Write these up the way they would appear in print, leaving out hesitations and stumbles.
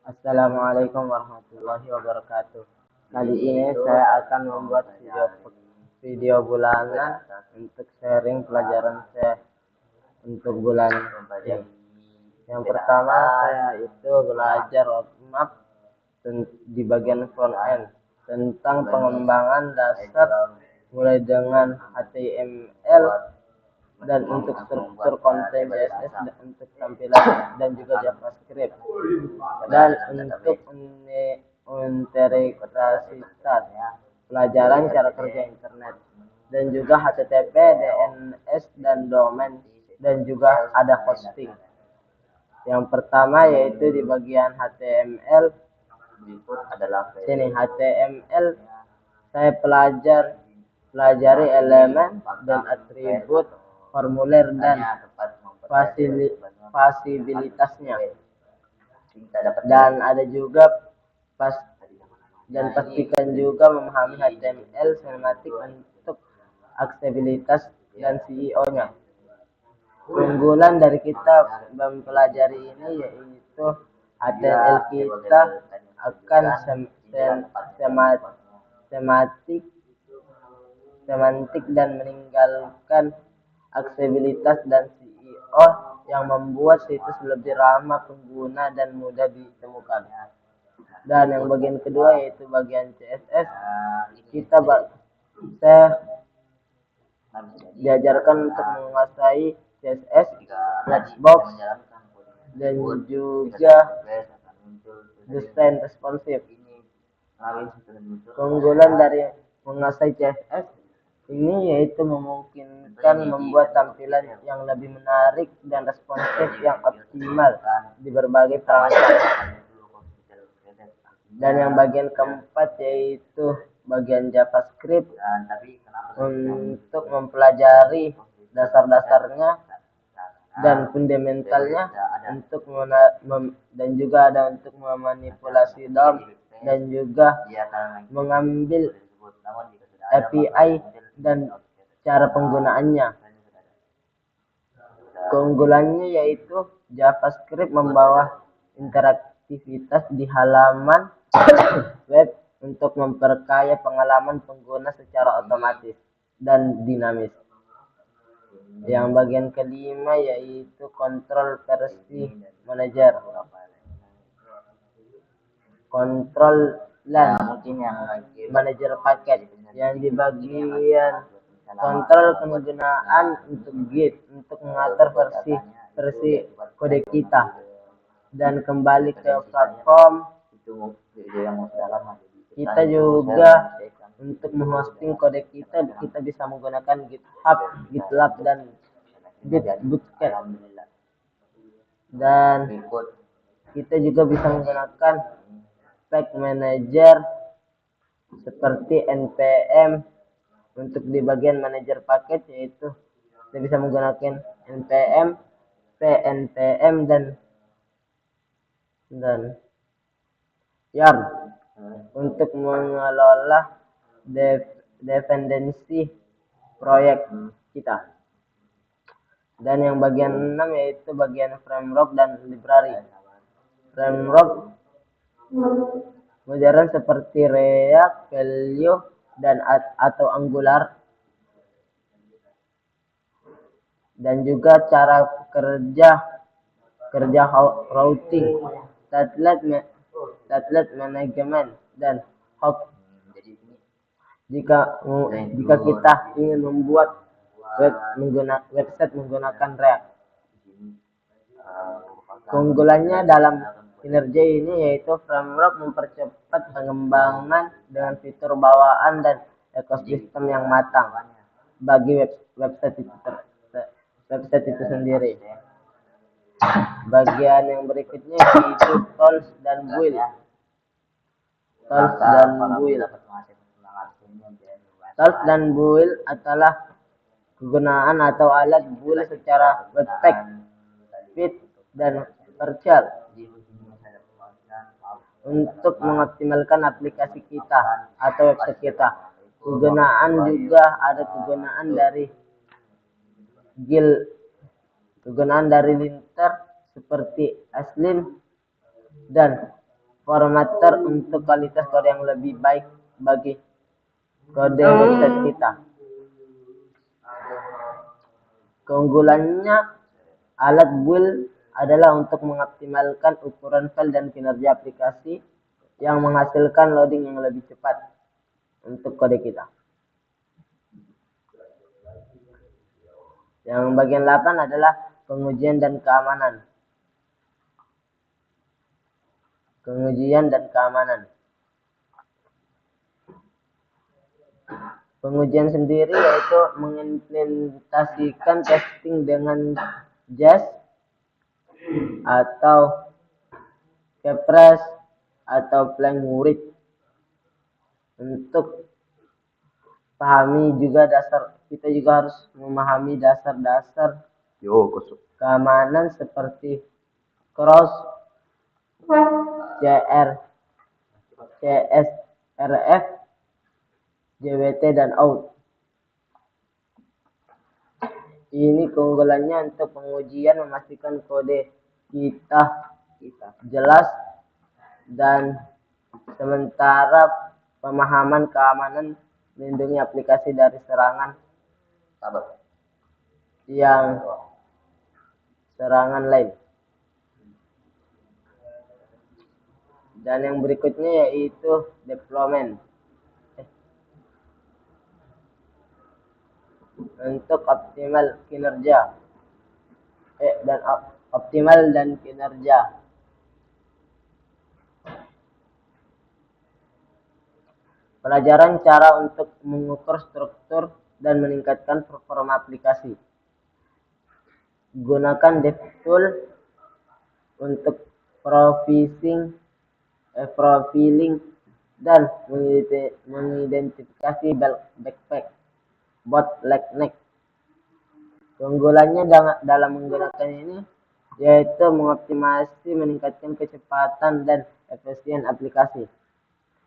Assalamualaikum warahmatullahi wabarakatuh. Kali ini saya akan membuat video bulanan untuk sharing pelajaran saya untuk bulan ini. Yang pertama saya itu belajar roadmap di bagian front end tentang pengembangan dasar mulai dengan HTML dan untuk struktur konten CSS dan untuk tampilan dan juga JavaScript dan untuk integritas pelajaran cara kerja internet dan juga HTTP, DNS dan domain dan juga ada hosting. Yang pertama yaitu di bagian HTML. Sini HTML saya pelajari elemen dan atribut formulir dan fasilitasnya. Dan ada juga pastikan juga memahami HTML sinematik untuk aksesibilitas dan SEO-nya. Keunggulan dari kita mempelajari ini yaitu HTML kita akan semantik dan meninggalkan aksesibilitas dan SEO yang membuat situs lebih ramah pengguna dan mudah ditemukan. Dan yang bagian kedua yaitu bagian CSS, saya diajarkan untuk menguasai CSS, Flexbox, dan juga desain responsif. Keunggulan dari menguasai CSS ini yaitu memungkinkan membuat tampilan yang lebih menarik dan responsif yang optimal di berbagai perangkat. Dan yang bagian keempat yaitu bagian JavaScript untuk mempelajari dasar-dasarnya dan fundamentalnya dan juga ada untuk memanipulasi DOM dan juga mengambil API dan cara penggunaannya. Keunggulannya yaitu JavaScript membawa interaktivitas di halaman web untuk memperkaya pengalaman pengguna secara otomatis dan dinamis. Yang bagian kelima yaitu kontrol versi manager. Kontrol manajer paket yang di bagian kontrol penggunaan untuk Git untuk mengatur versi kode kita dan kembali ke platform. Kita juga untuk menghosting kode kita bisa menggunakan GitHub, GitLab dan Bitbucket. Dan kita juga bisa menggunakan pack manager seperti npm untuk di bagian manajer paket, yaitu kita bisa menggunakan npm, pnpm dan yarn untuk mengelola dependensi proyek kita. Dan yang bagian 6 yaitu bagian framework dan library. Framework modern seperti React, Value dan atau Angular, dan juga cara kerja routing, tablet management dan hook. Jika kita ingin membuat website menggunakan React. Keunggulannya dalam kinerja ini yaitu framework mempercepat pengembangan dengan fitur bawaan dan ekosistem yang matang bagi website itu sendiri. Bagian yang berikutnya yaitu tools dan build. Tools dan build adalah kegunaan atau alat build secara webpack, feed, dan virtual untuk mengoptimalkan aplikasi kita atau website kita. Kegunaan juga ada kegunaan dari linter seperti Aslin dan formatter untuk kualitas kode yang lebih baik bagi kode website kita. Keunggulannya, alat build adalah untuk mengoptimalkan ukuran file dan kinerja aplikasi yang menghasilkan loading yang lebih cepat untuk kode kita. Yang bagian 8 adalah pengujian dan keamanan. Pengujian sendiri yaitu mengimplementasikan testing dengan Jest atau Kepres atau Playwright. Untuk pahami juga kita juga harus memahami dasar-dasar keamanan seperti cross, CSRF, JWT, dan OAuth. Ini keunggulannya untuk pengujian memastikan kode kita jelas, dan sementara pemahaman keamanan melindungi aplikasi dari serangan lain. Dan yang berikutnya yaitu deployment. Untuk optimal dan kinerja. Pelajaran cara untuk mengukur struktur dan meningkatkan performa aplikasi. Gunakan DevTools untuk profiling dan mengidentifikasi bottleneck. Keunggulannya dalam menggunakan ini yaitu mengoptimasi, meningkatkan kecepatan dan efisien aplikasi,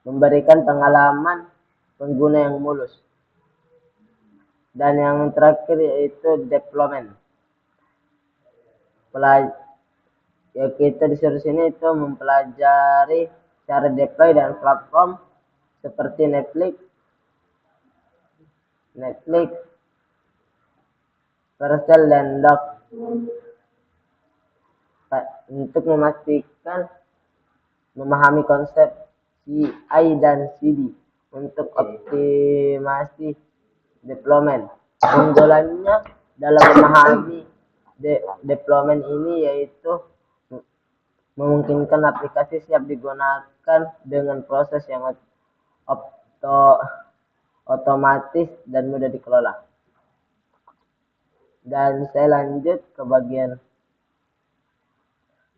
memberikan pengalaman pengguna yang mulus. Dan yang terakhir yaitu deployment. Kita disuruh sini itu mempelajari cara deploy dan platform seperti Netflix, Vercel, dan Doc. Untuk memahami konsep CI dan CD untuk optimasi deployment. Keunggulannya dalam memahami deployment ini yaitu memungkinkan aplikasi siap digunakan dengan proses yang otomatis dan mudah dikelola. Dan saya lanjut ke bagian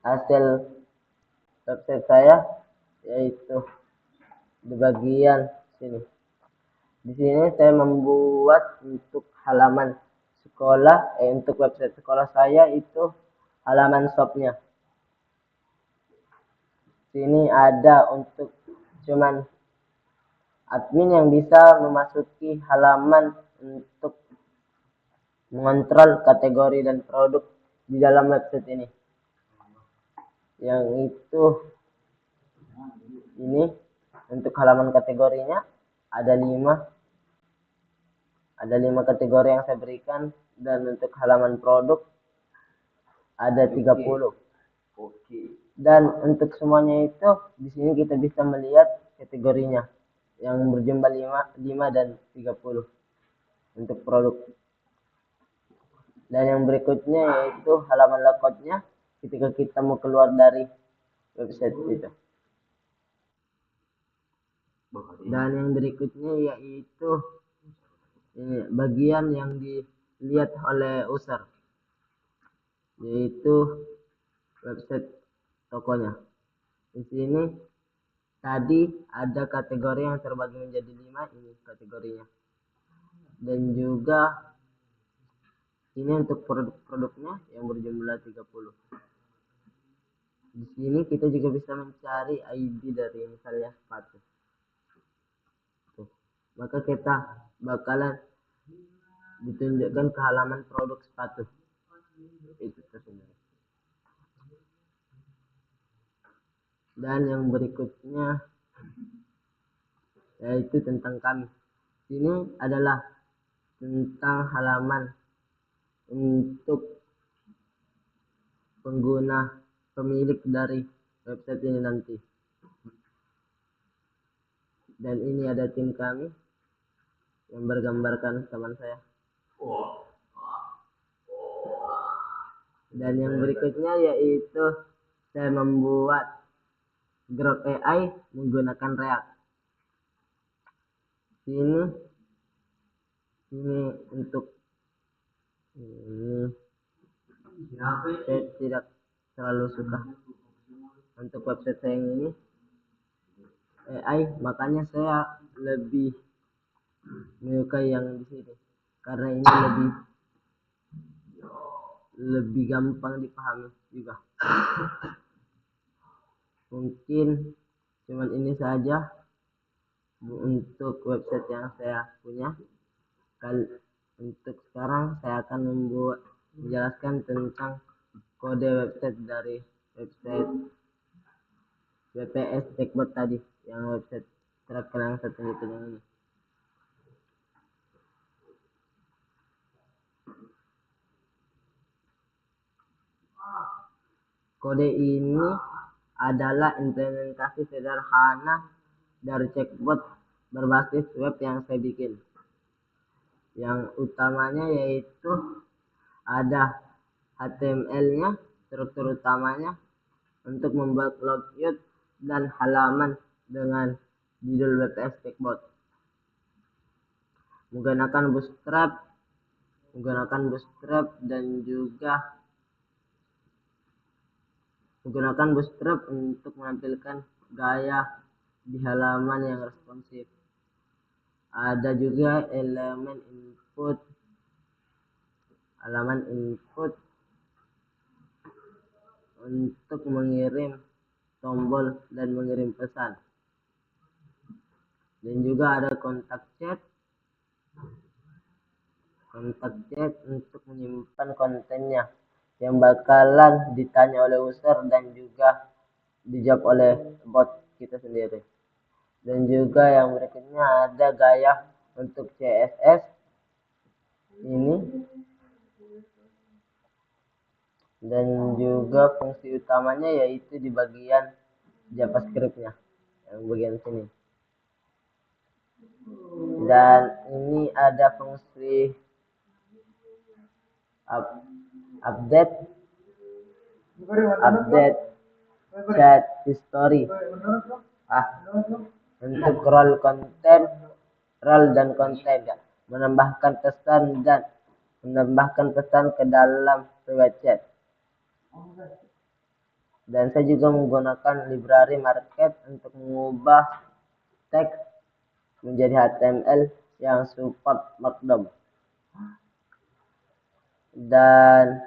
hasil website saya, yaitu di bagian sini. Di sini saya membuat untuk halaman sekolah, untuk website sekolah saya itu halaman shopnya. Sini ada untuk cuman admin yang bisa memasuki halaman untuk mengontrol kategori dan produk di dalam website ini. Yang itu ini untuk halaman kategorinya ada 5 kategori yang saya berikan, dan untuk halaman produk ada 30. Dan untuk semuanya itu di sini kita bisa melihat kategorinya yang berjumlah 5 dan 30 untuk produk. Dan yang berikutnya yaitu halaman layoutnya ketika kita mau keluar dari website itu. Dan yang berikutnya yaitu bagian yang dilihat oleh user, yaitu website tokonya. Di sini tadi ada kategori yang terbagi menjadi 5, ini kategorinya. Dan juga ini untuk produk-produknya yang berjumlah 30. Di sini kita juga bisa mencari ID dari misalnya sepatu. Maka kita bakalan ditunjukkan ke halaman produk sepatu. Itu tersendiri. Dan yang berikutnya yaitu tentang kami. Ini adalah tentang halaman untuk pengguna pemilik dari website ini nanti. Dan ini ada tim kami yang bergambarkan teman saya. Dan yang berikutnya yaitu saya membuat Grok AI menggunakan React. Ini untuk saya tidak terlalu suka untuk website saya yang ini AI, makanya saya lebih menyukai yang di sini karena ini lebih gampang dipahami juga. Mungkin cuman ini saja untuk website yang saya punya. Untuk sekarang saya akan menjelaskan tentang kode website dari website WPS Techbot tadi, yang website terkenal yang satu ini. Kode ini adalah implementasi sederhana dari chatbot berbasis web yang saya bikin. Yang utamanya yaitu ada HTML-nya, struktur utamanya untuk membuat logout dan halaman dengan judul WPS Techbot. Menggunakan bootstrap dan juga menggunakan bootstrap untuk menampilkan gaya di halaman yang responsif. Ada juga halaman input untuk mengirim tombol dan mengirim pesan. Dan juga ada kontak chat untuk menyimpan kontennya yang bakalan ditanya oleh user dan juga dijawab oleh bot kita sendiri. Dan juga yang berikutnya ada gaya untuk CSS ini, dan juga fungsi utamanya yaitu di bagian JavaScript-nya yang bagian sini. Dan ini ada fungsi update chat history untuk role dan konten, menambahkan pesan ke dalam private chat. Dan saya juga menggunakan library Markup untuk mengubah teks menjadi HTML yang support Markdown. Dan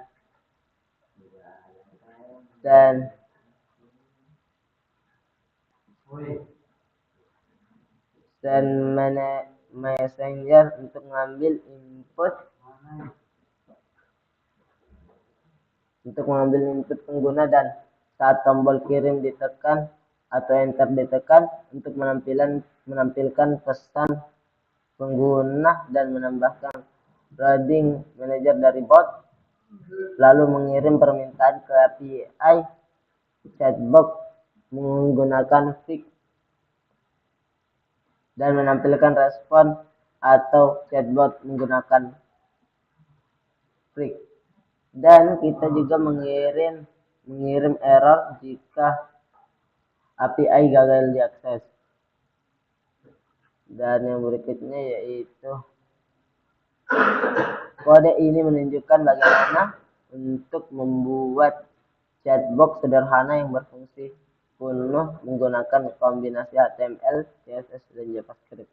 Messenger untuk mengambil input pengguna, dan saat tombol kirim ditekan atau enter ditekan untuk menampilkan pesan pengguna dan menambahkan routing manager dari bot, lalu mengirim permintaan ke API chatbot menggunakan fix dan menampilkan respon atau chatbot menggunakan fix. Dan kita juga mengirim error jika API gagal diakses. Dan yang berikutnya yaitu kode ini menunjukkan bagaimana untuk membuat chatbot sederhana yang berfungsi penuh menggunakan kombinasi HTML, CSS, dan JavaScript.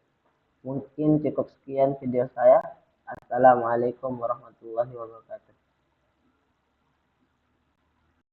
Mungkin cukup sekian video saya. Assalamualaikum warahmatullahi wabarakatuh.